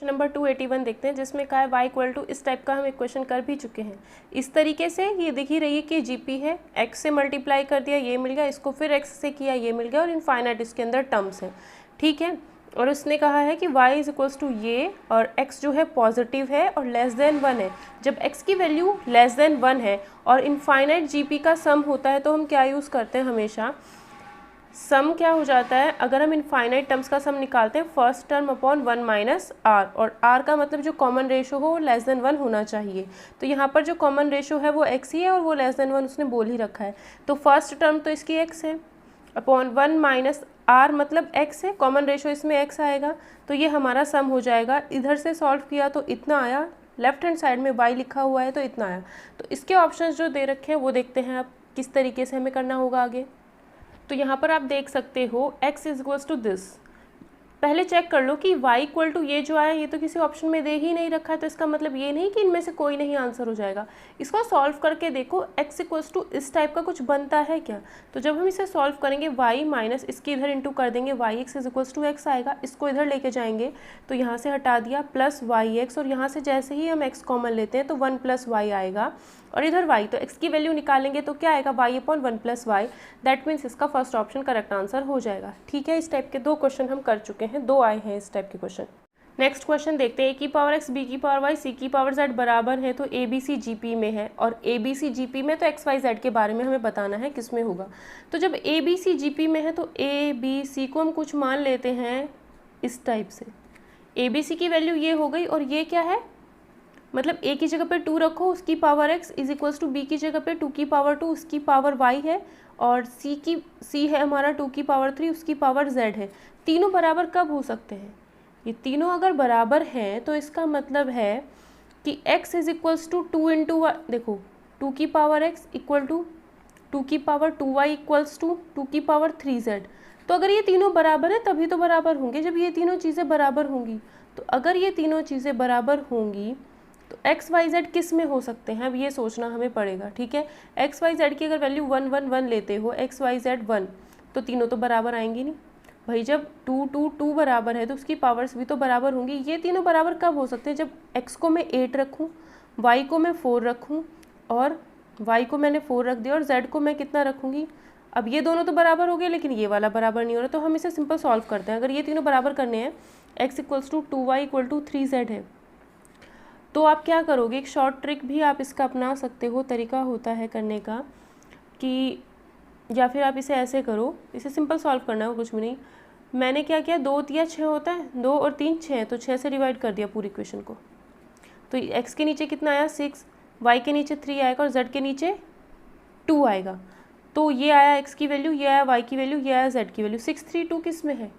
Number 281 देखते हैं, जिसमें कहा है y इक्वल टू, इस टाइप का हम इक्वेशन कर भी चुके हैं। इस तरीके से ये दिख ही रही है कि जीपी है, x से मल्टीप्लाई कर दिया ये मिल गया, इसको फिर x से किया ये मिल गया, और इनफाइनाइट इसके अंदर टर्म्स हैं, ठीक है। और उसने कहा है कि y इज इक्वल्स टू ये, और x जो है पॉजिटिव है और लेस देन 1 है। जब x की वैल्यू लेस देन 1 है और इनफाइनाइट जीपी का सम होता है तो हम क्या यूज़ करते हैं हमेशा, सम क्या हो जाता है, अगर हम इनफाइनाइट टर्म्स का सम निकालते हैं first term upon 1 minus R, और आर का मतलब जो कॉमन रेशो हो वो लेस देन 1 होना चाहिए। तो यहाँ पर जो कॉमन रेशो है वो x ही है और वो लेस देन 1 उसने बोल ही रखा है। तो फर्स्ट टर्म तो इसकी x है अपॉन 1 माइनस आर मतलब x है, कॉमन रेशो इसमें x आएगा, तो ये हमारा सम हो जाएगा। इधर से सॉल्व किया तो इतना आया, लेफ्ट हैंड साइड में y लिखा हुआ है तो इतना आया। तो इसके ऑप्शंस जो दे रखे हैं वो देखते हैं अब किस तरीके से हमें करना होगा आगे। तो यहाँ पर आप देख सकते हो x is equals to this. पहले चेक कर लो कि y इक्वल टू ये जो आया ये तो किसी ऑप्शन में दे ही नहीं रखा है, तो इसका मतलब ये नहीं कि इनमें से कोई नहीं आंसर हो जाएगा। इसको सॉल्व करके देखो x इक्वल्स टू इस टाइप का कुछ बनता है क्या। तो जब हम इसे सॉल्व करेंगे y माइनस इसकी इधर इंटू कर देंगे, y x is equals to x आएगा, इसको इधर लेके जाएंगे तो यहाँ से हटा दिया प्लस वाई एक्स, और यहाँ से जैसे ही हम x कॉमन लेते हैं तो 1 प्लस वाई आएगा, और इधर y, तो x की वैल्यू निकालेंगे तो क्या आएगा y upon 1 plus y. That means इसका फर्स्ट ऑप्शन करेक्ट आंसर हो जाएगा, ठीक है। इस टाइप के 2 क्वेश्चन हम कर चुके हैं, 2 आए हैं इस टाइप के क्वेश्चन। नेक्स्ट क्वेश्चन देखते हैं, a की पावर x b की पावर y c की पावर z बराबर है, तो a b c g p में है, और a b c g p में तो x y z के बारे में हमें बताना है किस में होगा। तो जब a b c g p में है तो a b c को हम कुछ मान लेते हैं इस टाइप से, a b c की वैल्यू ये हो गई, और ये क्या है, मतलब a की जगह पे 2 रखो उसकी power x is equals to b की जगह पे 2 की पावर 2 उसकी पावर y है, और c है हमारा 2 की पावर 3 उसकी पावर z है। तीनों बराबर कब हो सकते हैं, ये तीनों अगर बराबर हैं तो इसका मतलब है कि x is equals to 2 into y, देखो 2 की पावर x इक्वल टू 2 की पावर 2y इक्वल्स टू 2 की पावर 3z। तो अगर ये तीनों बराबर है तभी तो बराबर होंगे जब ये तीनों चीज़ें बराबर होंगी। तो अगर ये तीनों चीज़ें बराबर होंगी तो x y z किस में हो सकते हैं, अब ये सोचना हमें पड़ेगा, ठीक है। x y z की अगर वैल्यू 1 1 1 लेते हो, x y z 1, तो तीनों तो बराबर आएंगी नहीं भाई। जब 2 2 2 बराबर है तो उसकी पावर्स भी तो बराबर होंगी। ये तीनों बराबर कब हो सकते हैं, जब x को मैं 8 रखूँ, y को मैं 4 रखूँ, और y को मैंने 4 रख दिया, और z को मैं कितना रखूँगी। अब ये दोनों तो बराबर हो गए लेकिन ये वाला बराबर नहीं हो रहा, तो हम इसे सिंपल सॉल्व करते हैं। अगर ये तीनों बराबर करने हैं, x equals to 2y equal to 3z है, तो आप क्या करोगे, एक शॉर्ट ट्रिक भी आप इसका अपना सकते हो, तरीका होता है करने का कि, या फिर आप इसे ऐसे करो, इसे सिंपल सॉल्व करना है कुछ भी नहीं। मैंने क्या किया, 2 या 6 होता है, 2 और 3 6, तो 6 से डिवाइड कर दिया पूरी इक्वेशन को। तो x के नीचे कितना आया 6, y के नीचे 3 आएगा, और z के नीचे 2 आएगा। तो ये आया x की वैल्यू, ये आया y की वैल्यू, ये आया z की वैल्यू। 6 3 2 किस में है,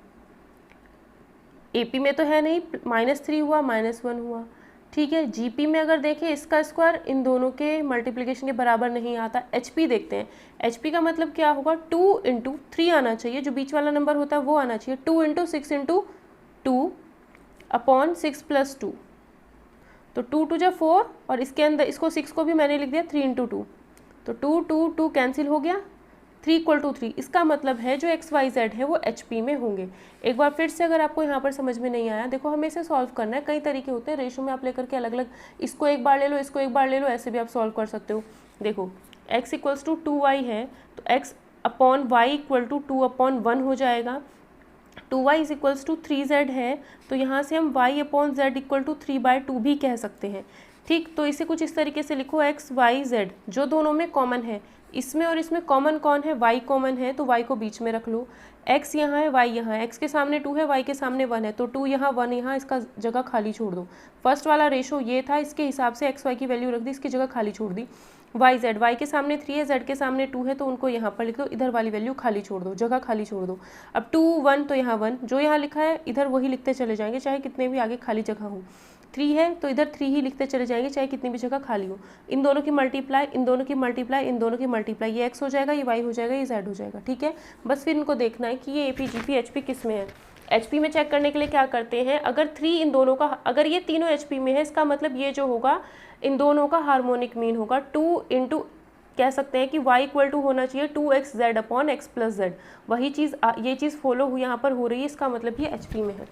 AP में तो है नहीं, -3 हुआ -1 हुआ, ठीक है। जीपी में अगर देखें इसका स्क्वायर इन दोनों के मल्टीप्लिकेशन के बराबर नहीं आता। एचपी देखते हैं, एचपी का मतलब क्या होगा, 2 इंटू 3 आना चाहिए, जो बीच वाला नंबर होता है वो आना चाहिए। 2 इंटू 6 इंटू 2 अपॉन 6 प्लस 2, तो 2 2 जा 4, और इसके अंदर इसको 6 को भी मैंने लिख दिया 3 इंटू 2, तो 2 2 2 कैंसिल हो गया, 3 इक्वल टू 3। इसका मतलब है जो एक्स वाई जेड है वो एचपी में होंगे। एक बार फिर से अगर आपको यहाँ पर समझ में नहीं आया, देखो हमें इसे सॉल्व करना है, कई तरीके होते हैं, रेशो में आप लेकर के अलग अलग, इसको एक बार ले लो, इसको एक बार ले लो, ऐसे भी आप सॉल्व कर सकते हो। देखो x इक्वल्स टू 2y है, तो x upon y equal to 2 upon 1 हो जाएगा। 2y is equals to 3z है, तो यहाँ से हम y upon z equal to 3/2 भी कह सकते हैं, ठीक। तो इसे कुछ इस तरीके से लिखो, x y z जो दोनों में कॉमन है, इसमें और इसमें कॉमन कौन है, y कॉमन है, तो y को बीच में रख लो। x यहाँ है, y यहाँ है, x के सामने 2 है, y के सामने 1 है, तो 2 यहाँ 1 यहाँ, इसका जगह खाली छोड़ दो। फर्स्ट वाला रेशो ये था, इसके हिसाब से x y की वैल्यू रख दी, इसकी जगह खाली छोड़ दी। y z, y के सामने 3 है, z के सामने 2 है, तो उनको यहाँ पर लिख दो, इधर वाली वैल्यू खाली छोड़ दो, जगह खाली छोड़ दो। अब 2 1 तो यहाँ 1, जो यहाँ लिखा है इधर वही लिखते चले जाएंगे, चाहे कितने भी आगे खाली जगह हो। 3 है तो इधर 3 ही लिखते चले जाएंगे, चाहे कितनी भी जगह खाली हो। इन दोनों की मल्टीप्लाई, इन दोनों की मल्टीप्लाई, इन दोनों की मल्टीप्लाई, ये x हो जाएगा, ये y हो जाएगा, ये z हो जाएगा, ठीक है। बस फिर इनको देखना है कि ये AP GP HP किस में है। HP में चेक करने के लिए क्या करते हैं, अगर 3 इन दोनों का, अगर ये तीनों HP में है, इसका मतलब ये जो होगा इन दोनों का हार्मोनिक मीन होगा 2 इंटू, कह सकते हैं कि y इक्वल टू होना चाहिए 2x z upon x plus z। वही चीज़, ये चीज़ फॉलो हुई यहाँ पर हो रही है, इसका मतलब ये HP में है।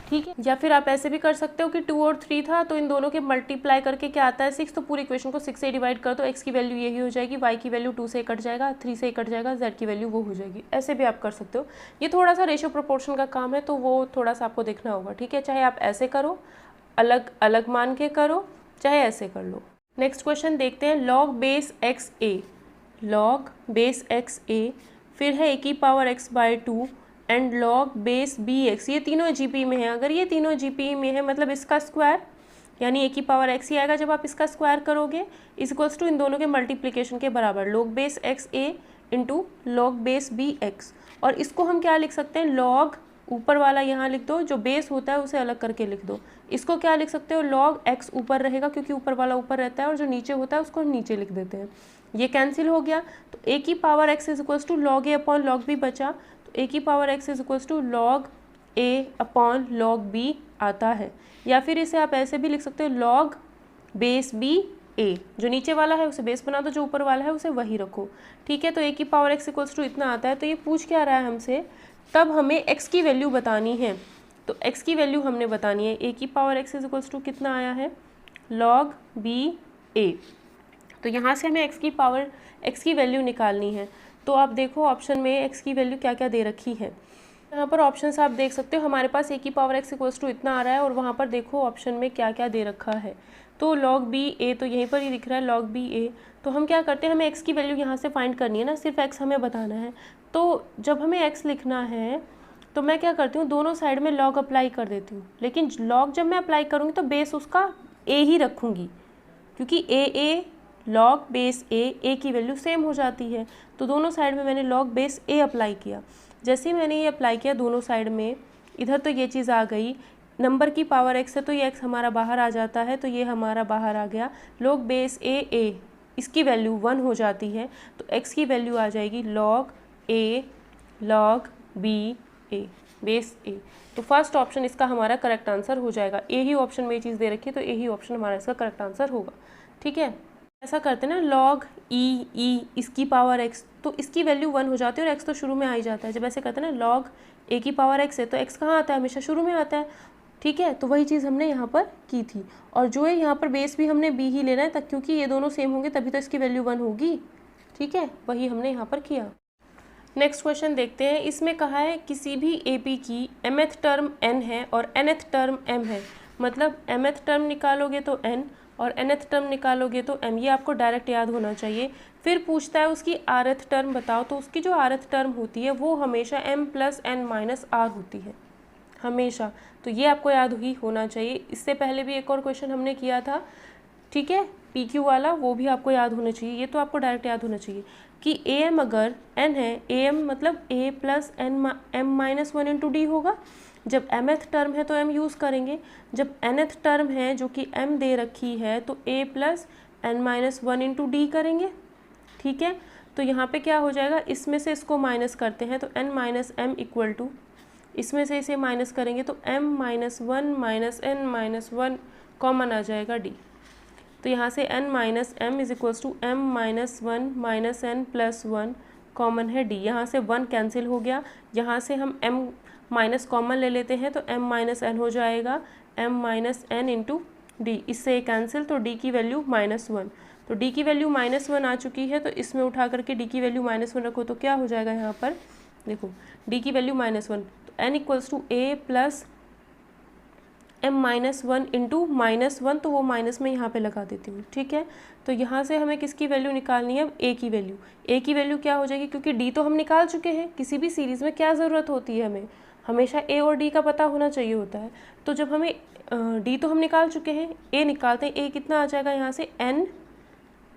ठीक है। या फिर आप ऐसे भी कर सकते हो कि 2 और 3 था तो इन दोनों के मल्टीप्लाई करके क्या आता है 6, तो पूरी इक्वेशन को 6 से डिवाइड कर दो, x की वैल्यू यही हो जाएगी, y की वैल्यू 2 से कट जाएगा, 3 से कट जाएगा, z की वैल्यू वो हो जाएगी। ऐसे भी आप कर सकते हो। ये थोड़ा सा रेशियो प्रोपोर्शन का काम है तो वो थोड़ा सा आपको देखना होगा, ठीक है। चाहे आप ऐसे करो, अलग अलग मान के करो, चाहे ऐसे कर लो। नेक्स्ट क्वेश्चन देखते हैं, log base x a, log base x a, फिर है a की power x by 2 and log base b x, ये तीनों जीपी में है। अगर ये तीनों जीपी में है मतलब इसका स्क्वायर यानी a की पावर x ही आएगा जब आप इसका स्क्वायर करोगे, इज इक्वल्स टू इन दोनों के मल्टीप्लिकेशन के बराबर log base x a into log base b x. और इसको हम क्या लिख सकते हैं, log ऊपर वाला यहाँ लिख दो, जो बेस होता है उसे अलग करके लिख दो। इसको क्या लिख सकते हो, log x ऊपर रहेगा क्योंकि ऊपर वाला ऊपर रहता है, और जो नीचे होता है उसको नीचे लिख देते हैं। ये कैंसिल हो गया तो a की power x is equals to log a upon log b बचा, तो a की power x is equals to log a upon log b आता है। या फिर इसे आप ऐसे भी लिख सकते हो, log बेस b a, जो नीचे वाला है उसे बेस बना दो, जो ऊपर वाला है उसे वही रखो, ठीक है। तो a की पावर x इक्वल्स टू इतना आता है। तो ये पूछ क्या रहा है हमसे, तब हमें x की वैल्यू बतानी है। तो x की वैल्यू हमने बतानी है, a की power x is equals to कितना आया है, log b a। तो यहाँ से हमें x की वैल्यू निकालनी है। तो आप देखो ऑप्शन में x की वैल्यू क्या क्या दे रखी है। यहाँ पर ऑप्शन आप देख सकते हो, हमारे पास a की पावर x इक्वल्स टू इतना आ रहा है, और वहाँ पर देखो ऑप्शन में क्या क्या दे रखा है। तो log b a तो यहीं पर ही दिख रहा है log b a। तो हम क्या करते हैं, हमें x की वैल्यू यहाँ से फाइंड करनी है ना, सिर्फ x हमें बताना है। तो जब हमें x लिखना है तो मैं क्या करती हूँ, दोनों साइड में log अप्लाई कर देती हूँ। लेकिन log जब मैं अप्लाई करूँगी तो बेस उसका a ही रखूँगी, क्योंकि a log बेस a की वैल्यू सेम हो जाती है। तो दोनों साइड में मैंने log बेस a अप्लाई किया। जैसे ही मैंने ये अप्लाई किया दोनों साइड में, इधर तो ये चीज़ आ गई, नंबर की पावर x है तो ये x हमारा बाहर आ जाता है, तो ये हमारा बाहर आ गया। log बेस a इसकी वैल्यू 1 हो जाती है, तो x की वैल्यू आ जाएगी log a log b a base a। तो फर्स्ट ऑप्शन इसका हमारा करेक्ट आंसर हो जाएगा। ए ही ऑप्शन में ये चीज़ दे रखी है तो ए ही ऑप्शन हमारा इसका करेक्ट आंसर होगा, ठीक है। ऐसा करते हैं ना, log e इसकी पावर x, तो इसकी वैल्यू 1 हो जाती है और x तो शुरू में आ ही जाता है। जब ऐसे करते हैं ना, log a की पावर x है तो x कहाँ आता है, हमेशा शुरू में आता है, ठीक है। तो वही चीज़ हमने यहाँ पर की थी। और जो है यहाँ पर बेस भी हमने b ही लेना है तक, क्योंकि ये दोनों सेम होंगे तभी तो इसकी वैल्यू 1 होगी, ठीक है। वही हमने यहाँ पर किया। नेक्स्ट क्वेश्चन देखते हैं, इसमें कहा है किसी भी AP की mth टर्म n है और nth टर्म m है। मतलब mth टर्म निकालोगे तो n और nth टर्म निकालोगे तो m, ये आपको डायरेक्ट याद होना चाहिए। फिर पूछता है उसकी rth टर्म बताओ, तो उसकी जो rth टर्म होती है वो हमेशा m plus n minus r होती है, हमेशा। तो ये आपको याद ही होना चाहिए। इससे पहले भी एक और क्वेश्चन हमने किया था, ठीक है, PQ वाला, वो भी आपको याद होना चाहिए। ये तो आपको डायरेक्ट याद होना चाहिए कि AM अगर n है, AM मतलब a plus m minus 1 into D होगा। जब mth टर्म है तो m यूज़ करेंगे, जब nth टर्म है जो कि m दे रखी है तो a plus n minus 1 into D करेंगे, ठीक है। तो यहाँ पे क्या हो जाएगा, इसमें से इसको माइनस करते हैं तो n minus m equal to, इसमें से इसे माइनस करेंगे तो m minus 1 minus n minus 1 common आ जाएगा d। तो यहाँ से n minus m is equals to m minus 1 minus n plus 1 common है d। यहाँ से 1 कैंसिल हो गया, यहाँ से हम m माइनस कॉमन ले लेते हैं तो m माइनस n हो जाएगा m minus n into D. इससे कैंसिल, तो d की वैल्यू -1। तो d की वैल्यू -1 आ चुकी है, तो इसमें उठा करके d की वैल्यू -1 रखो तो क्या हो जाएगा, यहाँ पर देखो d की वैल्यू -1, तो n equals to a plus m minus 1 into -1, तो वो माइनस में यहाँ पे लगा देती हूँ, ठीक है। तो यहाँ से हमें किसकी वैल्यू निकालनी है, a की वैल्यू। a की वैल्यू क्या हो जाएगी, क्योंकि d तो हम निकाल चुके हैं, किसी भी सीरीज़ में क्या ज़रूरत होती है, हमें हमेशा a और d का पता होना चाहिए होता है। तो जब हमें d तो हम निकाल चुके हैं, a निकालते हैं, a कितना आ जाएगा यहाँ से n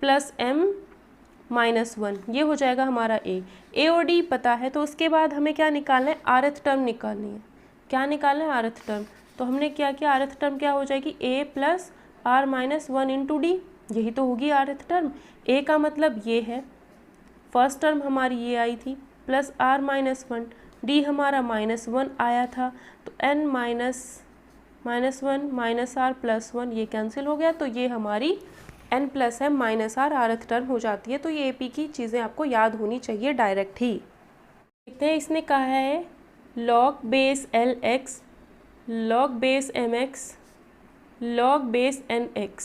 प्लस m माइनस 1, ये हो जाएगा हमारा a और d पता है। तो उसके बाद हमें क्या निकालना है, rth टर्म निकालनी है। क्या निकालना है, rth टर्म। तो हमने क्या किया, rth टर्म क्या हो जाएगी, a plus r minus 1 into D, यही तो होगी rth टर्म। a का मतलब ये है, फर्स्ट टर्म हमारी ये आई थी, प्लस r माइनस 1, d हमारा -1 आया था, तो n minus 1 minus r plus 1, ये कैंसिल हो गया। तो ये हमारी n plus m minus r rth term हो जाती है। तो ये AP की चीज़ें आपको याद होनी चाहिए डायरेक्ट ही। देखते हैं, इसने कहा है log base l x log base mx log base nx,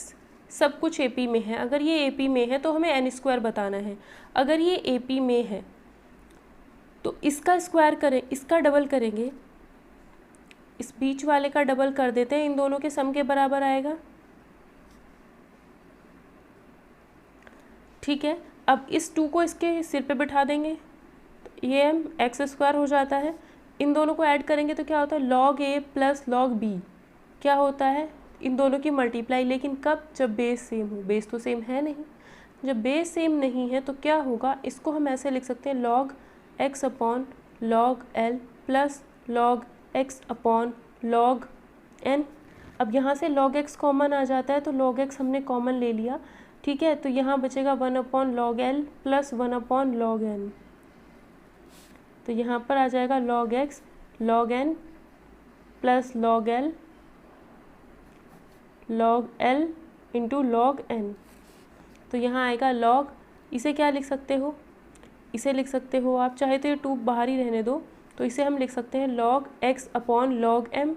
सब कुछ AP में है। अगर ये AP में है तो हमें n स्क्वायर बताना है। अगर ये AP में है तो इसका स्क्वायर करें, इसका डबल करेंगे, इस बीच वाले का डबल कर देते हैं, इन दोनों के सम के बराबर आएगा। ठीक है, अब इस 2 को इसके सिर पे बिठा देंगे तो ये m x स्क्वायर हो जाता है। इन दोनों को ऐड करेंगे तो क्या होता है, log a plus log b क्या होता है, इन दोनों की मल्टीप्लाई। लेकिन कब, जब बेस सेम हो। बेस तो सेम है नहीं, जब बेस सेम नहीं है तो क्या होगा, इसको हम ऐसे लिख सकते हैं log x upon log l plus log x upon log n। अब यहाँ से log x कॉमन आ जाता है तो log x हमने कॉमन ले लिया। ठीक है, तो यहाँ बचेगा 1 upon log l plus 1 upon log n। तो यहाँ पर आ जाएगा log x log n plus log l log l into log n। तो यहाँ आएगा log, इसे क्या लिख सकते हो, इसे लिख सकते हो आप, चाहे तो ये 2 बाहर ही रहने दो, तो इसे हम लिख सकते हैं log x upon log m,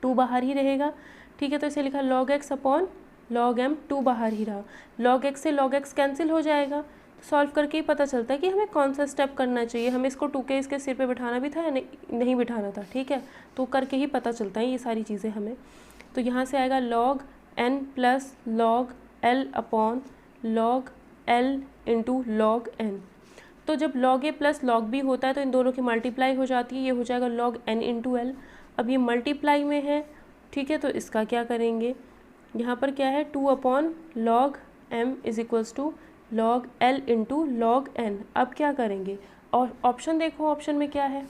2 बाहर ही रहेगा। ठीक है, तो इसे लिखा log x upon log m, 2 बाहर ही रहा। log x से log x कैंसिल हो जाएगा, तो सॉल्व करके ही पता चलता है कि हमें कौन सा स्टेप करना चाहिए। हमें इसको 2 के इसके सिर पे बिठाना भी था या नहीं बिठाना था। ठीक है, तो करके ही पता चलता है ये सारी चीज़ें हमें। तो यहाँ से आएगा log n plus log l upon log l into log n। तो जब log a plus log b होता है तो इन दोनों की मल्टीप्लाई हो जाती है, ये हो जाएगा log n इंटू l। अब ये मल्टीप्लाई में है, ठीक है, तो इसका क्या करेंगे, यहाँ पर क्या है 2 upon log m is equals to log l into log n। अब क्या करेंगे, और ऑप्शन देखो, ऑप्शन में क्या है।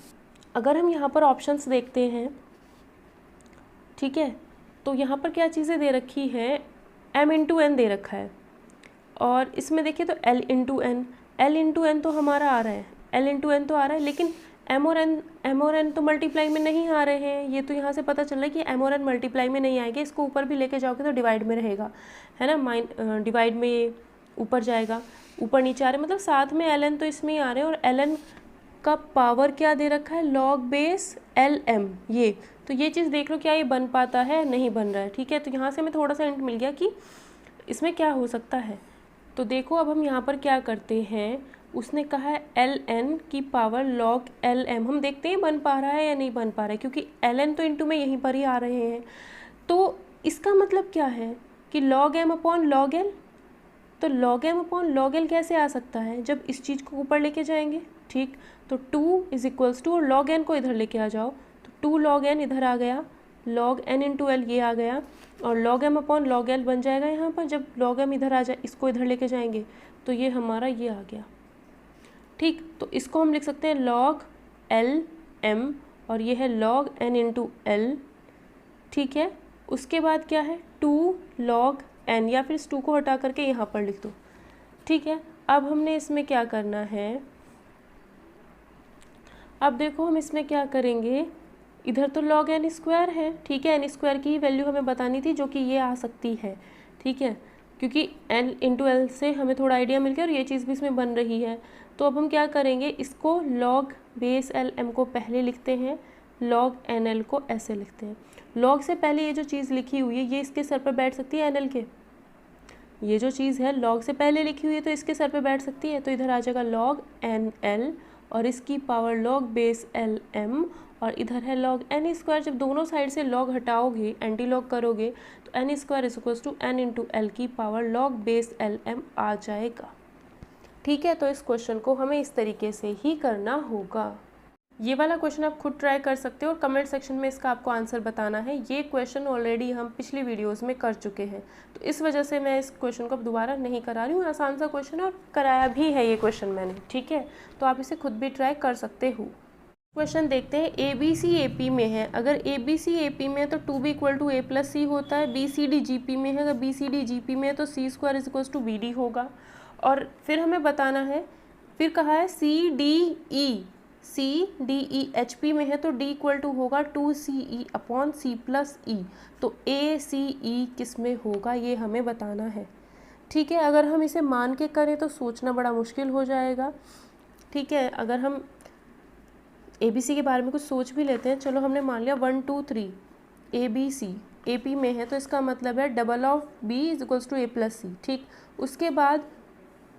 अगर हम यहाँ पर ऑप्शंस देखते हैं, ठीक है, तो यहाँ पर क्या चीज़ें दे रखी है, m इंटू n दे रखा है, और इसमें देखिए तो l into n, l into n तो हमारा आ रहा है, l इंटू n तो आ रहा है, लेकिन m और n तो मल्टीप्लाई में नहीं आ रहे हैं। ये तो यहाँ से पता चल रहा है कि m और n मल्टीप्लाई में नहीं आएंगे। इसको ऊपर भी लेके जाओगे तो डिवाइड में रहेगा, है ना, डिवाइड में ये ऊपर जाएगा, ऊपर नीचे आ रहे, मतलब साथ में ln तो इसमें ही आ रहे हैं, और ln का पावर क्या दे रखा है, log बेस lm। ये तो ये चीज़ देख लो, क्या ये बन पाता है, नहीं बन रहा है। ठीक है, तो यहाँ से हमें थोड़ा सा हिंट मिल गया कि इसमें क्या हो सकता है। तो देखो अब हम यहाँ पर क्या करते हैं, उसने कहा है ln की पावर log lm, हम देखते हैं बन पा रहा है या नहीं बन पा रहा है, क्योंकि ln तो इंटू में यहीं पर ही आ रहे हैं। तो इसका मतलब क्या है कि log m upon log l, तो log m upon log l कैसे आ सकता है, जब इस चीज़ को ऊपर लेके जाएंगे। ठीक, तो 2 इज इक्वल्स टू, और log n को इधर लेके आ जाओ, तो 2 log n इधर आ गया, log n इंटू l ये आ गया, और log m upon log l बन जाएगा यहाँ पर। जब log m इधर आ जाए, इसको इधर लेके जाएंगे तो ये हमारा ये आ गया। ठीक, तो इसको हम लिख सकते हैं log l m, और ये है log n इंटू l। ठीक है, उसके बाद क्या है 2 log n, या फिर इस 2 को हटा करके यहाँ पर लिख दो। ठीक है, अब हमने इसमें क्या करना है, अब देखो हम इसमें क्या करेंगे, इधर तो log n स्क्वायर है। ठीक है, n स्क्वायर की ही वैल्यू हमें बतानी थी, जो कि ये आ सकती है। ठीक है, क्योंकि n इंटू l से हमें थोड़ा आइडिया मिल गया, और ये चीज़ भी इसमें बन रही है। तो अब हम क्या करेंगे, इसको log बेस l m को पहले लिखते हैं, log n l को ऐसे लिखते हैं। log से पहले ये जो चीज़ लिखी हुई है, ये इसके सर पर बैठ सकती है n l के, ये जो चीज़ है log से पहले लिखी हुई है तो इसके सर पे बैठ सकती है। तो इधर आ जाएगा log n l, और इसकी power log base l m, और इधर है log n स्क्वायर। जब दोनों साइड से log हटाओगे, एंटी लॉग करोगे, तो n square is equals to n into l की power log base l m आ जाएगा। ठीक है, तो इस क्वेश्चन को हमें इस तरीके से ही करना होगा। ये वाला क्वेश्चन आप खुद ट्राई कर सकते हो, और कमेंट सेक्शन में इसका आपको आंसर बताना है। ये क्वेश्चन ऑलरेडी हम पिछली वीडियोस में कर चुके हैं, तो इस वजह से मैं इस क्वेश्चन को अब दोबारा नहीं करा रही हूँ। आसान सा क्वेश्चन है, और कराया भी है ये क्वेश्चन मैंने। ठीक है, तो आप इसे खुद भी ट्राई कर सकते हो। क्वेश्चन देखते हैं, A B C A P में है। अगर A B C A P में है तो 2b equal to A plus c होता है। B c d g p में है, अगर b c d g p में है तो c square is equals to b d होगा। और फिर हमें बताना है, फिर कहा है c d e h p में है तो डी इक्वल टू होगा 2ce अपॉन सी प्लस ई। तो ए सी ई किस में होगा, ये हमें बताना है। ठीक है, अगर हम इसे मान के करें तो सोचना बड़ा मुश्किल हो जाएगा। ठीक है, अगर हम ABC के बारे में कुछ सोच भी लेते हैं। चलो हमने मान लिया 1 2 3 ABC AP में है, तो इसका मतलब है double of B is equals to A plus c. ठीक, उसके बाद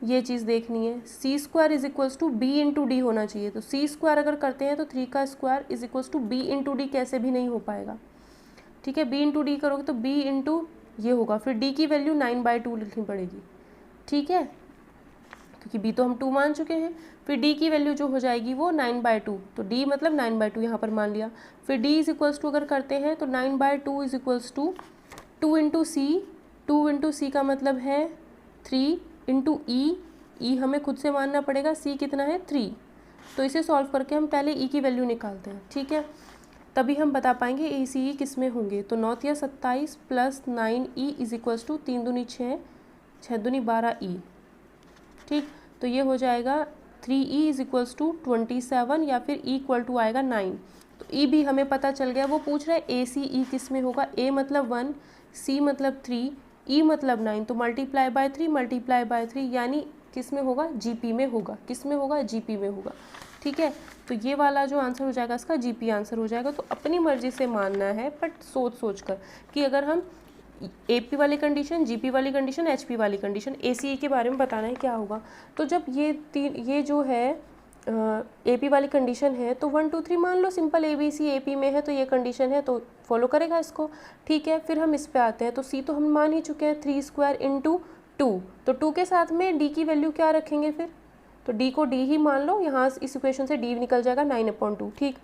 ये चीज़ देखनी है, c square is equals to B into d होना चाहिए। तो सी स्क्वायर अगर करते हैं तो 3 का square is equals to B into D कैसे भी नहीं हो पाएगा। ठीक है, बी इंटू डी करोगे तो बी इंटू ये होगा, फिर डी की वैल्यू 9/2 लिखनी पड़ेगी। ठीक है, क्योंकि बी तो हम 2 मान चुके हैं, फिर डी की वैल्यू जो हो जाएगी वो 9/2, तो डी मतलब 9/2 यहाँ पर मान लिया। फिर डी इज इक्वल्स टू अगर करते हैं तो 9/2 is equals to 2 into c, 2 into c का मतलब है 3 इंटू ई हमें खुद से मानना पड़ेगा, सी कितना है 3, तो इसे सॉल्व करके हम पहले ई की वैल्यू निकालते हैं। ठीक है, तभी हम बता पाएंगे ए सी ई किस में होंगे। तो 9 या 27 plus 9E is equals to 3 दूनी 6, 6 दूनी 12E। ठीक, तो ये हो जाएगा 3E इज इक्वल्स टू 27 या फिर E इक्वल टू आएगा 9। तो E भी हमें पता चल गया, वो पूछ रहा है ACE किस में होगा। A मतलब 1, C मतलब 3, E मतलब 9, तो मल्टीप्लाई बाय 3 यानी किस में होगा, GP में होगा। किस में होगा, GP में होगा। ठीक है, तो ये वाला जो आंसर हो जाएगा इसका GP आंसर हो जाएगा। तो अपनी मर्जी से मानना है, बट सोच सोच कर कि अगर हम AP वाली कंडीशन, GP वाली कंडीशन, HP वाली कंडीशन, ACE के बारे में बताना है क्या होगा। तो जब ये जो है AP वाली कंडीशन है तो 1 2 3 मान लो, सिंपल ABC AP में है तो ये कंडीशन है तो फॉलो करेगा इसको। ठीक है, फिर हम इस पे आते हैं, तो C तो हम मान ही चुके हैं 3 स्क्वायर इंटू 2, तो 2 के साथ में D की वैल्यू क्या रखेंगे फिर, तो D को D ही मान लो, यहाँ इस इक्वेशन से D निकल जाएगा 9/2। ठीक,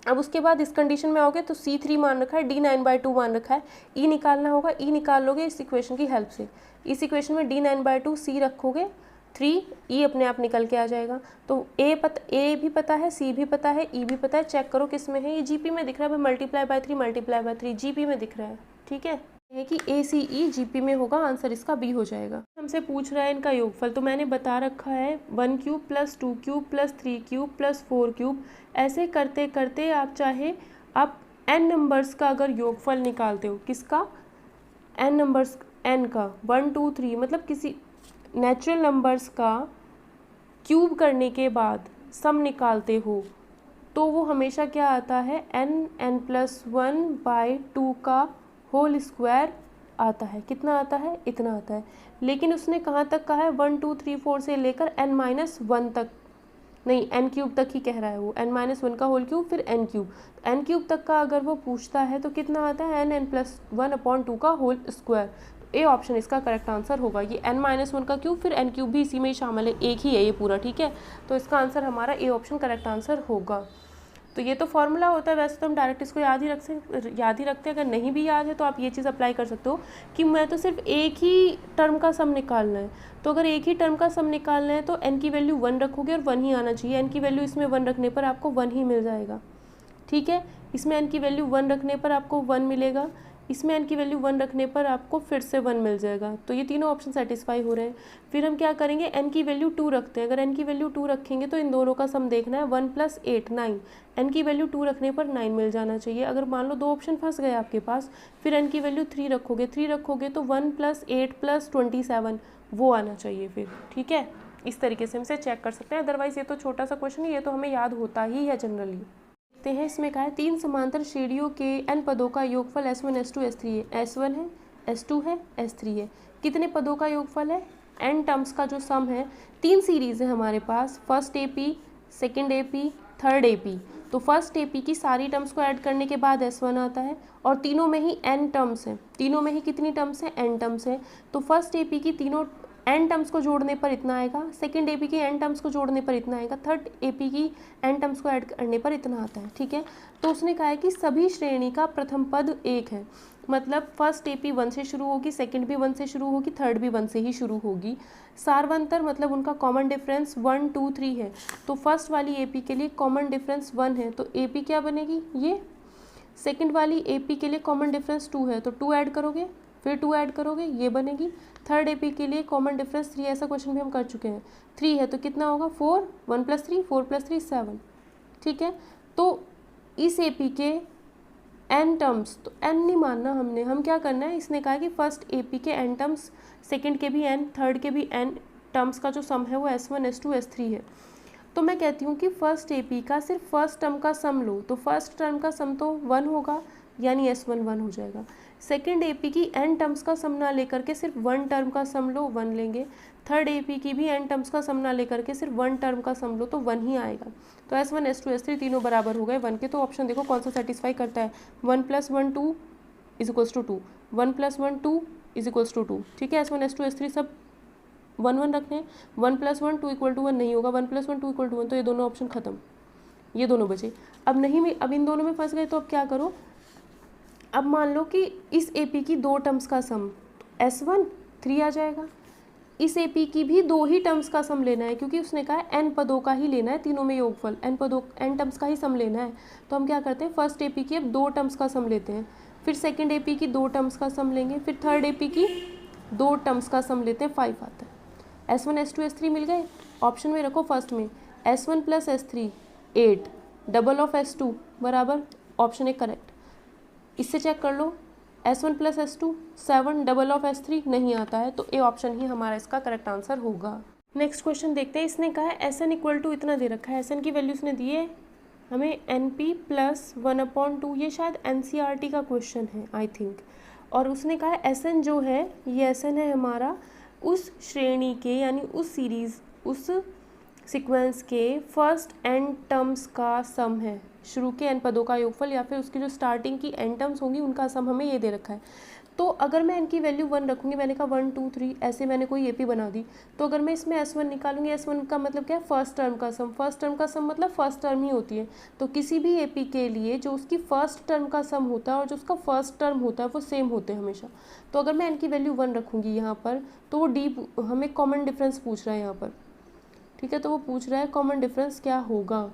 अब उसके बाद इस कंडीशन में आओगे तो C3 मान रखा है, D 9/2 मान रखा है, E निकालना होगा, E निकाल लोगे इस इक्वेशन की हेल्प से। इस इक्वेशन में D 9/2 C रखोगे 3, E अपने आप निकल के आ जाएगा। तो A भी पता है, C भी पता है, E भी पता है, चेक करो किस में है, ये GP में दिख रहा है भाई, मल्टीप्लाई बाय 3 GP में दिख रहा है। ठीक है कि ACE GP में होगा, आंसर इसका B हो जाएगा। हमसे पूछ रहा है इनका योगफल, तो मैंने बता रखा है 1 cube plus 2 cube plus 3 cube plus 4 cube, ऐसे करते करते आप चाहे आप n नंबर्स का अगर योगफल निकालते हो, किसका, n नंबर्स, n का 1 2 3 मतलब किसी नेचुरल नंबर्स का क्यूब करने के बाद सम निकालते हो, तो वो हमेशा क्या आता है, n+1/2 का होल स्क्वायर आता है। कितना आता है, इतना आता है। लेकिन उसने कहाँ तक कहा है, 1 2 3 4 से लेकर n-1 तक, नहीं n क्यूब तक ही कह रहा है वो, n-1 का होल क्यूब फिर n क्यूब, n क्यूब तक का अगर वो पूछता है तो कितना आता है, n+1/2 का होल स्क्वायर। ए ऑप्शन इसका करेक्ट आंसर होगा। ये n-1 का क्यूब फिर n क्यूब भी इसी में ही शामिल है, एक ही है ये पूरा। ठीक है, तो इसका आंसर हमारा ए ऑप्शन करेक्ट आंसर होगा। तो ये तो फॉर्मूला होता है, वैसे तो हम डायरेक्ट इसको याद ही रखते हैं। अगर नहीं भी याद है तो आप ये चीज़ अप्लाई कर सकते हो कि मैं तो सिर्फ एक ही टर्म का सम निकालना है, तो अगर एक ही टर्म का सम निकालना है तो n की वैल्यू 1 रखोगे और 1 ही आना चाहिए। n की वैल्यू इसमें 1 रखने पर आपको 1 ही मिल जाएगा। ठीक है, इसमें n की वैल्यू 1 रखने पर आपको 1 मिलेगा, इसमें n की वैल्यू 1 रखने पर आपको फिर से 1 मिल जाएगा। तो ये तीनों ऑप्शन सेटिस्फाई हो रहे हैं। फिर हम क्या करेंगे, n की वैल्यू 2 रखते हैं। अगर n की वैल्यू 2 रखेंगे तो इन दोनों का सम देखना है, 1 + 8 9, n की वैल्यू 2 रखने पर 9 मिल जाना चाहिए। अगर मान लो 2 ऑप्शन फंस गए आपके पास, फिर n की वैल्यू 3 रखोगे तो 1 + 8 + 27 वो आना चाहिए फिर। ठीक है, इस तरीके से हम इसे चेक कर सकते हैं। अदरवाइज ये तो छोटा सा क्वेश्चन है, ये तो हमें याद होता ही है जनरली। देखते हैं, इसमें कहा है 3 समांतर श्रेणियों के n पदों का योगफल S1 S2 S3 है। S1 है, S2 है, S3 है। कितने पदों का योगफल है, n टर्म्स का जो सम है। 3 सीरीज़ है हमारे पास, first AP, second AP, third AP। तो फर्स्ट AP की सारी टर्म्स को ऐड करने के बाद S1 आता है, और तीनों में ही n टर्म्स हैं। तीनों में ही कितनी टर्म्स हैं, n टर्म्स हैं। तो फर्स्ट AP की तीनों n टर्म्स को जोड़ने पर इतना आएगा, सेकंड AP की n टर्म्स को जोड़ने पर इतना आएगा, थर्ड AP की n टर्म्स को ऐड करने पर इतना आता है। ठीक है, तो उसने कहा है कि सभी श्रेणी का प्रथम पद 1 है, मतलब फर्स्ट AP 1 से शुरू होगी, सेकंड भी 1 से शुरू होगी, थर्ड भी 1 से ही शुरू होगी। सार्वंतर मतलब उनका कॉमन डिफरेंस 1 2 3 है, तो फर्स्ट वाली AP के लिए कॉमन डिफरेंस 1 है, तो AP क्या बनेगी, ये। सेकंड वाली AP के लिए कॉमन डिफरेंस 2 है, तो 2 ऐड करोगे, फिर 2 ऐड करोगे, ये बनेगी। थर्ड AP के लिए कॉमन डिफरेंस 3, ऐसा क्वेश्चन भी हम कर चुके हैं, 3 है, तो कितना होगा 4, 1 + 3 4 + 3 7। ठीक है, तो इस AP के n टर्म्स, तो n नहीं मानना हमने, हम क्या करना है, इसने कहा कि फर्स्ट AP के n टर्म्स, सेकंड के भी n, थर्ड के भी n टर्म्स का जो सम है वो S1 S2 S3 है। तो मैं कहती हूँ कि फर्स्ट AP का सिर्फ फर्स्ट टर्म का सम लो, तो फर्स्ट टर्म का सम तो 1 होगा, यानी S1 1 हो जाएगा। सेकंड AP की n टर्म्स का सम ना लेकर के सिर्फ 1 टर्म का सम लो, 1 लेंगे। थर्ड AP की भी n टर्म्स का सम ना लेकर के सिर्फ 1 टर्म का सम लो, तो 1 ही आएगा। तो S1 S2 S3 तीनों बराबर हो गए 1 के। तो ऑप्शन देखो कौन सा सेटिस्फाई करता है, 1 + 1 2 = 2, 1 + 1 2 = 2। ठीक है, S1 S2 S3 सब 1 1 रखने हैं। 1 + 1 2 = 1 नहीं होगा, 1 + 1 2 = 1, तो ये दोनों ऑप्शन खत्म, ये दोनों बचे। अब नहीं में, अब इन दोनों में फंस गए तो अब क्या करो, अब मान लो कि इस AP की 2 टर्म्स का सम S1 3 आ जाएगा, इस AP की भी 2 ही टर्म्स का सम लेना है, क्योंकि उसने कहा है n पदों का ही लेना है, तीनों में योगफल n टर्म्स का ही सम लेना है। तो हम क्या करते हैं, फर्स्ट AP की अब 2 टर्म्स का सम लेते हैं, फिर सेकंड AP की 2 टर्म्स का सम लेंगे, फिर थर्ड AP की 2 टर्म्स का सम लेते हैं, 5 आता है। S1 S2 S3 मिल गए, ऑप्शन में रखो फर्स्ट में S1 + S3 8, double of S2 बराबर ऑप्शन 1 करेक्ट। इससे चेक कर लो, S1 + S2 7, double of S3 नहीं आता है, तो ए ऑप्शन ही हमारा इसका करेक्ट आंसर होगा। नेक्स्ट क्वेश्चन देखते हैं, इसने कहा है Sn = इतना दे रखा है, Sn की वैल्यू उसने दी है हमें NP + 1/2, ये शायद NCERT का क्वेश्चन है आई थिंक। और उसने कहा है Sn जो है, ये Sn है हमारा उस श्रेणी के, यानी उस सीरीज़, उस सीक्वेंस के फर्स्ट n टर्म्स का सम है, शुरू के n पदों का योगफल या फिर उसकी जो स्टार्टिंग की n टर्म्स होंगी उनका सम हमें ये दे रखा है। तो अगर मैं n की वैल्यू 1 रखूँगी, मैंने कहा 1 2 3 ऐसे मैंने कोई AP बना दी, तो अगर मैं इसमें S1 निकालूंगी, S1 का मतलब क्या है, फर्स्ट टर्म का सम, फर्स्ट टर्म का सम मतलब फर्स्ट टर्म ही होती है। तो किसी भी AP के लिए जो उसकी फर्स्ट टर्म का सम होता है और जो उसका फर्स्ट टर्म होता है वो सेम होते हैं हमेशा। तो अगर मैं n की वैल्यू 1 रखूँगी यहाँ पर, तो वो D हमें कॉमन डिफरेंस पूछ रहा है यहाँ पर। ठीक है, तो वो पूछ रहा है कॉमन डिफरेंस क्या होगा।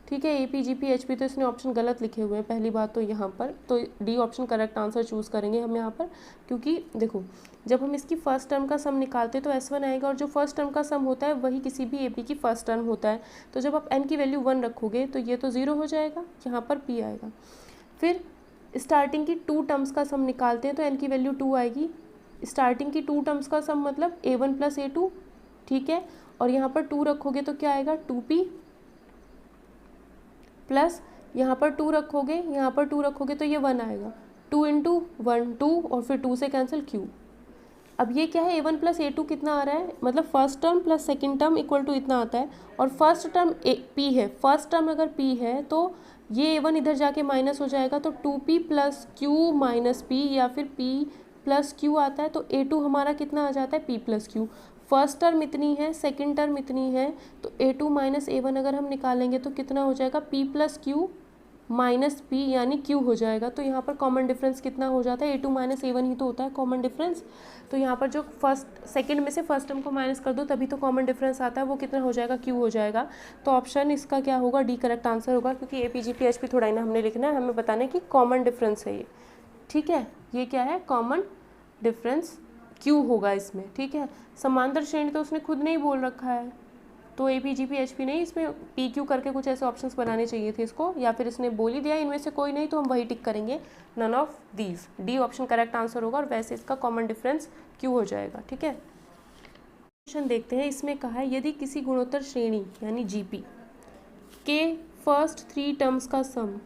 ठीक है, AP GP HP तो इसने ऑप्शन गलत लिखे हुए हैं, पहली बात तो यहाँ पर, तो D option correct answer choose करेंगे हम यहाँ पर, क्योंकि देखो जब हम इसकी फर्स्ट टर्म का सम निकालते हैं तो S1 आएगा, और जो फर्स्ट टर्म का सम होता है वही किसी भी AP की फर्स्ट टर्म होता है। तो जब आप n की वैल्यू 1 रखोगे तो ये तो 0 हो जाएगा, यहाँ पर P आएगा। फिर स्टार्टिंग की 2 टर्म्स का सम निकालते हैं तो n की वैल्यू 2 आएगी, स्टार्टिंग की 2 टर्म्स का सम मतलब A1 + A2। ठीक है, और यहाँ पर 2 रखोगे तो क्या आएगा, 2P, प्लस यहाँ पर 2 रखोगे, यहाँ पर 2 रखोगे तो ये 1 आएगा, 2 × 1 2, और फिर 2 से कैंसिल Q। अब ये क्या है, A1 + A2 कितना आ रहा है, मतलब first term plus second term = इतना आता है, और फर्स्ट टर्म P है, फर्स्ट टर्म अगर P है तो ये A1 इधर जाके माइनस हो जाएगा, तो 2P + Q - P, या फिर P + Q आता है, तो A2 हमारा कितना आ जाता है, P + Q। फर्स्ट टर्म इतनी है, सेकंड टर्म इतनी है, तो A2 - A1 अगर हम निकालेंगे तो कितना हो जाएगा, P + Q - P, यानी Q हो जाएगा। तो यहाँ पर कॉमन डिफरेंस कितना हो जाता है, A2 - A1 ही तो होता है कॉमन डिफरेंस। तो यहाँ पर जो फर्स्ट सेकंड में से फर्स्ट टर्म को माइनस कर दो तभी तो कॉमन डिफरेंस आता है, वो कितना हो जाएगा, Q हो जाएगा। तो ऑप्शन इसका क्या होगा, D करेक्ट आंसर होगा, क्योंकि AP GP HP थोड़ा ही ना हमने लिखना है, हमें बताना है कि कॉमन डिफरेंस है ये। ठीक है, ये क्या है, कॉमन डिफरेंस Q होगा इसमें। ठीक है, समांतर श्रेणी तो उसने खुद नहीं बोल रखा है, तो AP GP HP नहीं, इसमें PQ करके कुछ ऐसे ऑप्शंस बनाने चाहिए थे इसको, या फिर इसने बोल ही दिया इनमें से कोई नहीं, तो हम वही टिक करेंगे, none of these. D option correct answer होगा, और वैसे इसका कॉमन डिफरेंस Q हो जाएगा। ठीक है, क्वेश्चन देखते हैं, इसमें कहा है यदि किसी गुणोत्तर श्रेणी यानी GP के फर्स्ट 3 टर्म्स का सम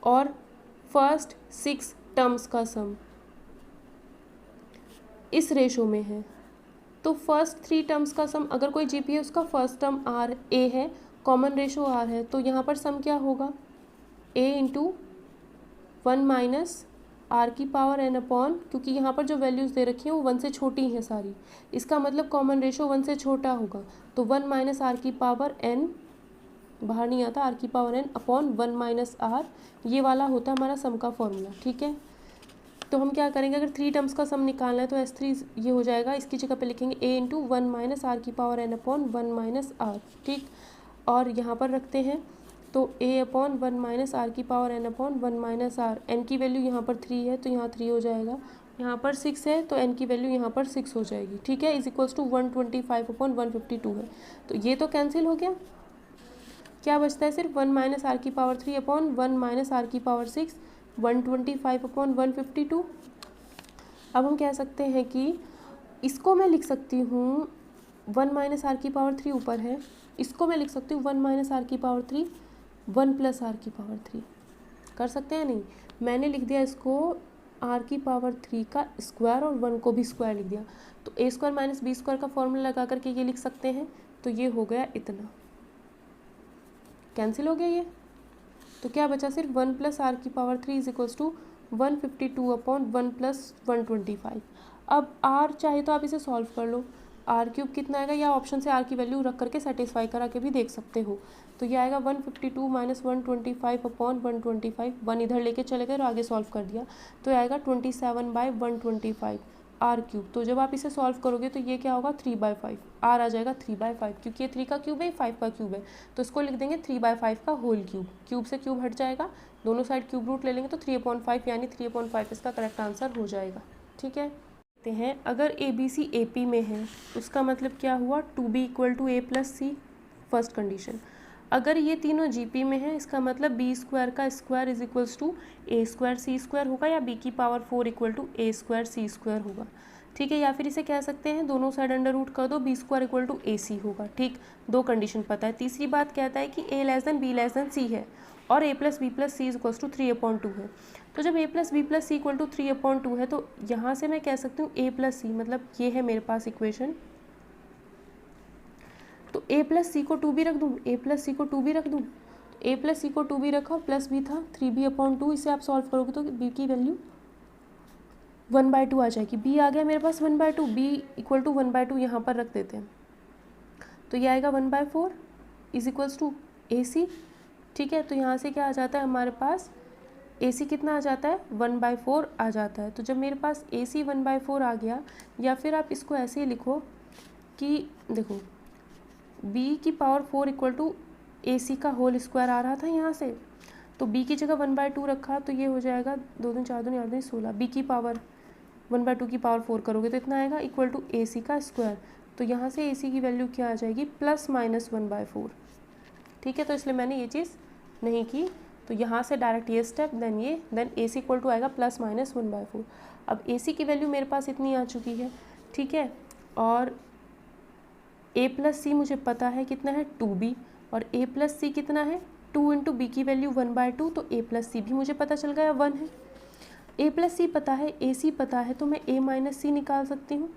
और फर्स्ट 6 टर्म्स का सम इस रेशो में है, तो फर्स्ट 3 टर्म्स का सम, अगर कोई GP है उसका फर्स्ट टर्म R A है, कॉमन रेशो R है, तो यहाँ पर सम क्या होगा, A × 1 - R⁴n अपॉन, क्योंकि यहाँ पर जो वैल्यूज़ दे रखी हैं वो 1 से छोटी हैं सारी, इसका मतलब कॉमन रेशो 1 से छोटा होगा, तो 1 - R⁴n बाहर नहीं आता, R⁴n अपॉन 1 - R, ये वाला होता है हमारा सम का फॉर्मूला। ठीक है, तो हम क्या करेंगे, अगर 3 टर्म्स का सम निकालना है तो S3 ये हो जाएगा, इसकी जगह पे लिखेंगे A × 1 - R⁴n अपॉन 1 - R। ठीक, और यहाँ पर रखते हैं तो A upon 1 - R⁴n upon 1 - R, n की वैल्यू यहाँ पर 3 है तो यहाँ 3 हो जाएगा, यहाँ पर 6 है तो n की वैल्यू यहाँ पर 6 हो जाएगी। ठीक है, = 125 अपॉन 152 है, तो ये तो कैंसिल हो गया, क्या बचता है, सिर्फ 1 - R⁴3 अपॉन 1 - R⁴6, 125 अपॉन 152। अब हम कह सकते हैं कि इसको मैं लिख सकती हूँ 1 - R⁴3 ऊपर है इसको मैं लिख सकती हूँ 1 माइनस आर की पावर 3 1 प्लस आर की पावर 3। कर सकते हैं नहीं, मैंने लिख दिया इसको आर की पावर 3 का स्क्वायर और 1 को भी स्क्वायर लिख दिया। तो ए स्क्वायर माइनस बी स्क्वायर का फॉर्मूला लगा करके ये लिख सकते हैं। तो ये हो गया इतना, कैंसिल हो गया ये। तो क्या बचा, सिर्फ 1 प्लस आर की power 3 is equals to 152 upon 1 plus 125। अब आर चाहे तो आप इसे सॉल्व कर लो, आर क्यूब कितना आएगा, या ऑप्शन से आर की वैल्यू रख करके सेटिस्फाई करा के भी देख सकते हो। तो ये आएगा 152 माइनस 125 अपॉन 125, 1 इधर लेके चले गए और आगे सॉल्व कर दिया। तो ये आएगा 27/125 आर क्यूब। तो जब आप इसे सॉल्व करोगे तो ये क्या होगा 3/5, आर आ जाएगा 3/5, क्योंकि ये 3 का क्यूब है, 5 का क्यूब है। तो इसको लिख देंगे 3/5 का होल क्यूब। क्यूब से क्यूब हट जाएगा, दोनों साइड क्यूब रूट ले लेंगे तो 3/5 यानी 3/5 इसका करेक्ट आंसर हो जाएगा। ठीक है, देखते हैं अगर A B C A P में है उसका मतलब क्या हुआ, 2b equal to A plus C, first condition. अगर ये तीनों जीपी में है इसका मतलब बी स्क्वायर का square is equals to A square C square होगा, या बी की power 4 equal to A square C square होगा। ठीक है, या फिर इसे कह सकते हैं दोनों साइड अंडर रूट कर दो, बी स्क्वायर इक्वल टू ए सी होगा। ठीक, दो कंडीशन पता है। तीसरी बात कहता है कि a less than b less than c है और a plus b plus c equals to 3/2 है। तो जब a plus b plus C equal to 3/2 है तो यहाँ से मैं कह सकती हूँ ए प्लस सी, मतलब ये है मेरे पास इक्वेशन। तो ए प्लस सी को 2b रख दूँ, ए प्लस सी को 2b रख दूँ, ए प्लस सी को 2b रखा, प्लस बी था 3b/2। इसे आप सॉल्व करोगे तो बी की वैल्यू 1/2 आ जाएगी। बी आ गया मेरे पास 1/2, बी इक्वल टू 1/2 यहाँ पर रख देते हैं। तो ये आएगा 1/4 इज इक्वल्स टू ए सी। ठीक है, तो यहाँ से क्या आ जाता है हमारे पास, ए सी कितना आ जाता है 1/4 आ जाता है। तो जब मेरे पास ए सी 1/4 आ गया, या फिर आप इसको ऐसे ही लिखो कि देखो b की पावर 4 इक्वल टू ए सी का होल स्क्वायर आ रहा था यहाँ से, तो b की जगह 1/2 रखा तो ये हो जाएगा 2 दूनी 4 दूनी 8 दूनी 16, b की पावर 1/2 की पावर 4 करोगे तो इतना आएगा इक्वल टू ए सी का स्क्वायर। तो यहाँ से ए सी की वैल्यू क्या आ जाएगी प्लस माइनस 1/4। ठीक है, तो इसलिए मैंने ये चीज़ नहीं की। तो यहाँ से डायरेक्ट ये step, then A C equal to आएगा प्लस माइनस 1/4। अब ए सी की वैल्यू मेरे पास इतनी आ चुकी है। ठीक है, और ए प्लस सी मुझे पता है कितना है 2b, और ए प्लस सी कितना है 2 इंटू बी की वैल्यू 1/2, तो ए प्लस सी भी मुझे पता चल गया 1 है। ए प्लस सी पता है, ए सी पता है, तो मैं ए माइनस सी निकाल सकती हूँ।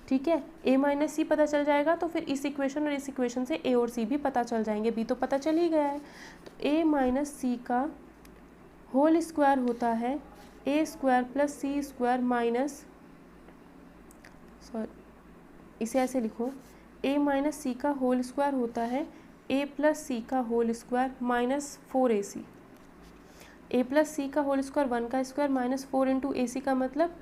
ठीक है, ए माइनस सी पता चल जाएगा तो फिर इस इक्वेशन और इस इक्वेशन से ए और सी भी पता चल जाएंगे, बी तो पता चल ही गया है। तो ए माइनस सी का होल स्क्वायर होता है ए स्क्वायर प्लस सी स्क्वायर माइनस, इसे ऐसे लिखो, ए माइनस सी का होल स्क्वायर होता है ए प्लस सी का होल स्क्वायर माइनस 4ac। ए प्लस सी का होल स्क्वायर 1 का स्क्वायर माइनस 4 इंटू ए सी का मतलब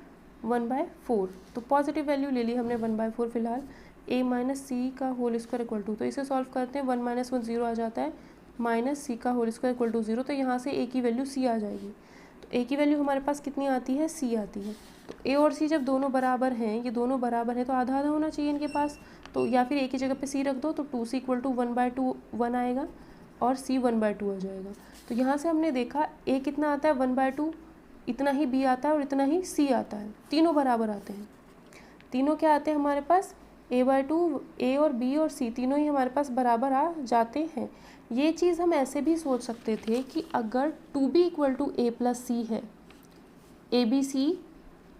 1/4। तो पॉजिटिव वैल्यू ले ली हमने 1/4 फिलहाल। ए माइनस सी का होल स्क्वायर इक्वल टू, तो इसे सॉल्व करते हैं, 1 माइनस 1 0 आ जाता है, माइनस सी का होल स्क्वायर इक्वल टू 0। तो यहाँ से ए की वैल्यू सी आ जाएगी। तो ए की वैल्यू हमारे पास कितनी आती है, सी आती है। तो ए और सी जब दोनों बराबर हैं, ये दोनों बराबर हैं, तो आधा आधा होना चाहिए इनके पास। तो या फिर ए की जगह पे सी रख दो, तो 2c इक्वल टू 1/2 1 आएगा और c 1/2 आ जाएगा। तो यहाँ से हमने देखा a कितना आता है 1/2, इतना ही b आता है और इतना ही c आता है, तीनों बराबर आते हैं। तीनों क्या आते हैं हमारे पास a/2, a और b और c तीनों ही हमारे पास बराबर आ जाते हैं। ये चीज़ हम ऐसे भी सोच सकते थे कि अगर 2b equal to a plus c है, ABC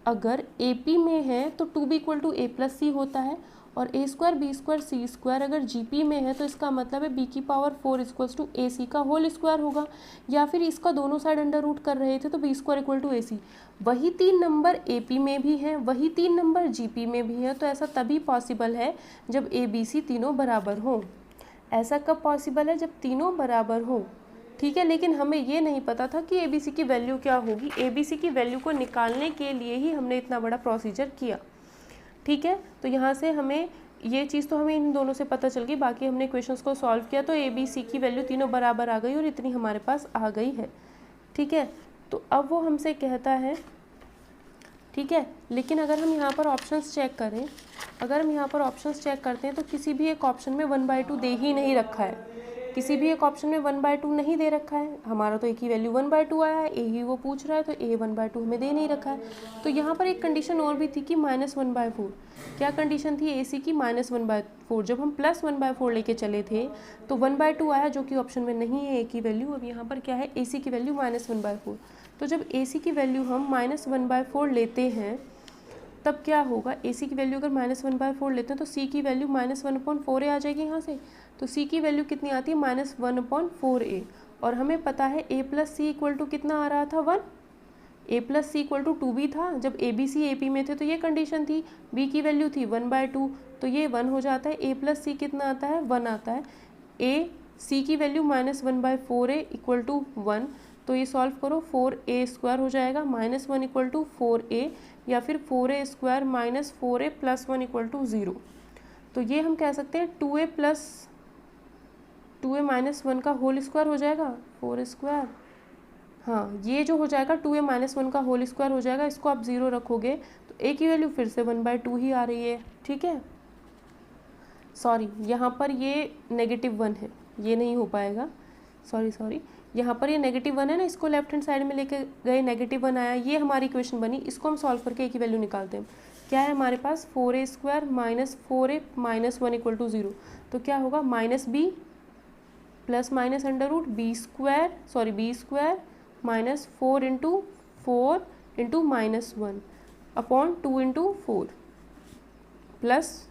अगर AP में है तो 2b equal to a plus c होता है, और a square b square C square अगर GP में है तो इसका मतलब है b की पावर 4 इक्वल्स टू ए सी का होल स्क्वायर होगा। या फिर इसका दोनों साइड अंडर रूट कर रहे थे तो b स्क्वायर इक्वल टू ए सी। वही 3 नंबर AP में भी हैं, वही 3 नंबर GP में भी है। तो ऐसा तभी पॉसिबल है जब ABC तीनों बराबर हों। ऐसा कब पॉसिबल है, जब तीनों बराबर हों। ठीक है, लेकिन हमें ये नहीं पता था कि ABC की वैल्यू क्या होगी। ABC की वैल्यू को निकालने के लिए ही हमने इतना बड़ा प्रोसीजर किया। ठीक है, तो यहाँ से हमें ये चीज़ तो हमें इन दोनों से पता चल गई। बाकी हमने क्वेश्चंस को सॉल्व किया तो ABC की वैल्यू तीनों बराबर आ गई और इतनी हमारे पास आ गई है। ठीक है, तो अब वो हमसे कहता है, ठीक है, लेकिन अगर हम यहाँ पर ऑप्शंस चेक करें, अगर हम यहाँ पर ऑप्शंस चेक करते हैं तो किसी भी एक ऑप्शन में 1/2 दे ही नहीं रखा है, किसी भी एक ऑप्शन में 1/2 नहीं दे रखा है, हमारा तो एक ही वैल्यू 1/2 आया है, ए ही वो पूछ रहा है, तो ए 1/2 हमें दे नहीं रखा है। तो यहाँ पर एक कंडीशन और भी थी कि -1/4। क्या कंडीशन थी ए सी की? -1/4। जब हम +1/4 लेके चले थे तो 1/2 आया, जो कि ऑप्शन में नहीं है ए की वैल्यू। अब यहाँ पर क्या है, ए सी की वैल्यू -1/4। तो जब ए सी की वैल्यू हम -1/4 लेते हैं तब क्या होगा, ए सी की वैल्यू अगर -1/4 लेते हैं तो सी की वैल्यू -1/4a आ जाएगी यहाँ से। तो सी की वैल्यू कितनी आती है? -1/4a। और हमें पता है a plus C equal to कितना आ रहा था? 1। a plus C equal to 2b था। जब A B C A P में थे तो ये कंडीशन थी, b की वैल्यू थी 1/2, तो ये 1 हो जाता है। a प्लस सी कितना आता है? 1 आता है। a c की वैल्यू -1/4a इक्वल टू 1, तो ये सॉल्व करो, 4a² हो जाएगा, -1 इक्वल टू 4a, या फिर 4a² - 4a + 1 इक्वल टू 0। तो ये हम कह सकते हैं 2a - 1 का होल स्क्वायर हो जाएगा, 4² हाँ, ये जो हो जाएगा 2a - 1 का होल स्क्वायर हो जाएगा। इसको आप 0 रखोगे तो a की वैल्यू फिर से 1/2 ही आ रही है। ठीक है, सॉरी यहाँ पर ये -1 है, ये नहीं हो पाएगा, सॉरी यहाँ पर ये -1 है ना, इसको लेफ्ट हैंड साइड में लेके गए, -1 आया, ये हमारी इक्वेशन बनी। इसको हम सॉल्व करके ए की वैल्यू निकालते हैं। क्या है हमारे पास? 4a² - 4a - 1 equal to 0। तो क्या होगा? -b plus minus √ b² -4 × 4 × -1 upon 2 × 4 plus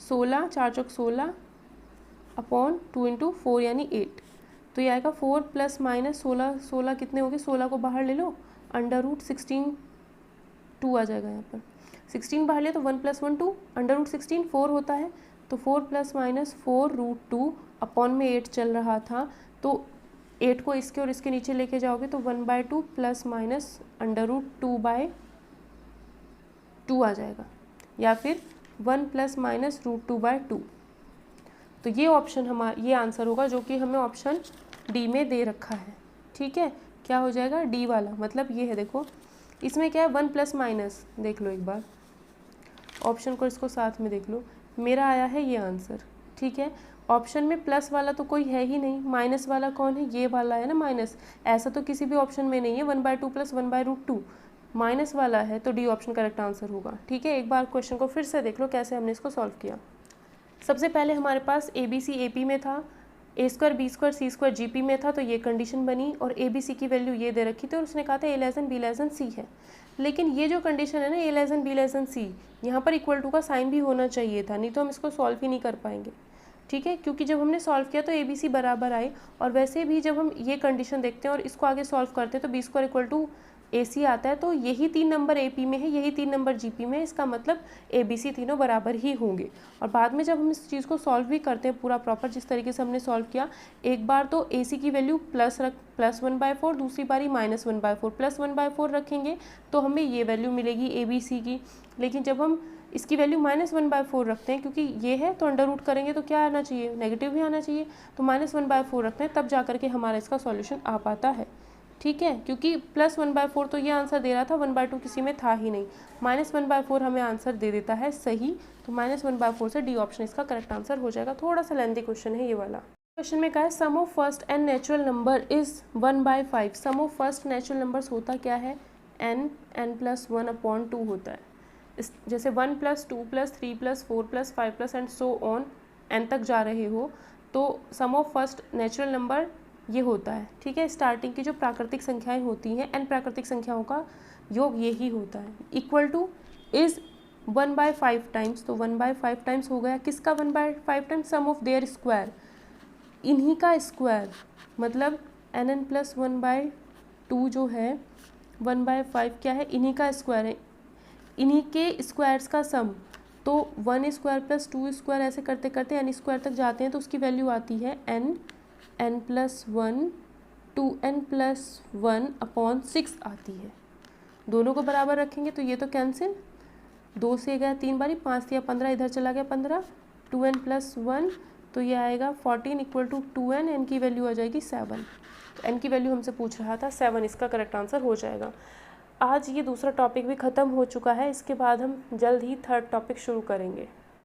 16, 4 चौक 16 अपॉन 2 × 4 यानी 8। तो ये आएगा 4 प्लस माइनस 16, 16 कितने हो गए? 16 को बाहर ले लो, √16 2 आ जाएगा। यहाँ पर 16 बाहर लिया तो 1 + 1 2, √16 4 होता है, तो 4 + -4 √2 अपॉन में 8 चल रहा था, तो 8 को इसके और इसके नीचे लेके जाओगे तो 1/2 प्लस माइनस √2/2 आ जाएगा, या फिर 1 + -√2/2। तो ये ऑप्शन हमारा, ये आंसर होगा जो कि हमें ऑप्शन डी में दे रखा है। ठीक है, क्या हो जाएगा? डी वाला, मतलब ये है, देखो इसमें क्या है, 1 + माइनस, देख लो एक बार ऑप्शन को, इसको साथ में देख लो, मेरा आया है ये आंसर। ठीक है, ऑप्शन में प्लस वाला तो कोई है ही नहीं, माइनस वाला कौन है? ये वाला है ना माइनस, ऐसा तो किसी भी ऑप्शन में नहीं है 1/2 + 1/√2, माइनस वाला है, तो डी ऑप्शन करेक्ट आंसर होगा। ठीक है, एक बार क्वेश्चन को फिर से देख लो कैसे हमने इसको सॉल्व किया। सबसे पहले हमारे पास A B C A P में था, a² b² c² जी पी में था, तो ये कंडीशन बनी, और ए बी सी की वैल्यू ये दे रखी थी, और उसने कहा था a < b < c है। लेकिन ये जो कंडीशन है ना, a < b < c, यहाँ पर इक्वल टू का साइन भी होना चाहिए था, नहीं तो हम इसको सॉल्व ही नहीं कर पाएंगे। ठीक है, क्योंकि जब हमने सॉल्व किया तो ए बी सी बराबर आए, और वैसे भी जब हम ये कंडीशन देखते हैं और इसको आगे सॉल्व करते हैं तो b² इक्वल टू ए सी आता है, तो यही 3 नंबर ए पी में है, यही 3 नंबर जी पी में है, इसका मतलब ए बी सी तीनों बराबर ही होंगे। और बाद में जब हम इस चीज़ को सॉल्व भी करते हैं पूरा प्रॉपर जिस तरीके से हमने सॉल्व किया, एक बार तो ए सी की वैल्यू +1/4, दूसरी बारी -1/4, +1/4 रखेंगे तो हमें ये वैल्यू मिलेगी ए बी सी की। लेकिन जब हम इसकी वैल्यू -1/4 रखते हैं, क्योंकि ये है तो अंडर रूट करेंगे तो क्या आना चाहिए? नेगेटिव भी आना चाहिए, तो -1/4 रखते हैं, तब जा करके हमारा इसका सॉल्यूशन आ पाता है। ठीक है, क्योंकि +1/4 तो ये आंसर दे रहा था, 1/2 किसी में था ही नहीं, -1/4 हमें आंसर दे देता है सही, तो -1/4 से डी ऑप्शन इसका करेक्ट आंसर हो जाएगा। थोड़ा सा लेंथी क्वेश्चन है ये वाला। क्वेश्चन में कहा है sum of first n natural number is 1/5। Sum of first natural numbers होता क्या है? n + 1/2 होता है। जैसे 1 + 2 + 3 + 4 + 5 एंड सो ऑन, n तक जा रहे हो, तो सम ऑफ फर्स्ट नेचुरल नंबर ये होता है। ठीक है, स्टार्टिंग की जो प्राकृतिक संख्याएं होती हैं, n प्राकृतिक संख्याओं का योग यही होता है। इक्वल टू इज 1/5 टाइम्स, तो 1/5 टाइम्स हो गया, किसका 1/5 times? Sum of their square, इन्हीं का स्क्वायर, मतलब n + 1/2 जो है 1/5 क्या है? इन्हीं का स्क्वायर है, इन्हीं के स्क्वायर्स का सम। तो 1² + 2² ऐसे करते करते n² तक जाते हैं, तो उसकी वैल्यू आती है n + 1 2n + 1 अपॉन 6 आती है। दोनों को बराबर रखेंगे तो ये तो कैंसिल, 2 से गया 3 बारी, 5 या 15, इधर चला गया 15, 2n + 1, तो ये आएगा 14 इक्वल टू 2n, n की वैल्यू आ जाएगी 7। तो n की वैल्यू हमसे पूछ रहा था 7, इसका करेक्ट आंसर हो जाएगा। आज ये दूसरा टॉपिक भी ख़त्म हो चुका है, इसके बाद हम जल्द ही थर्ड टॉपिक शुरू करेंगे।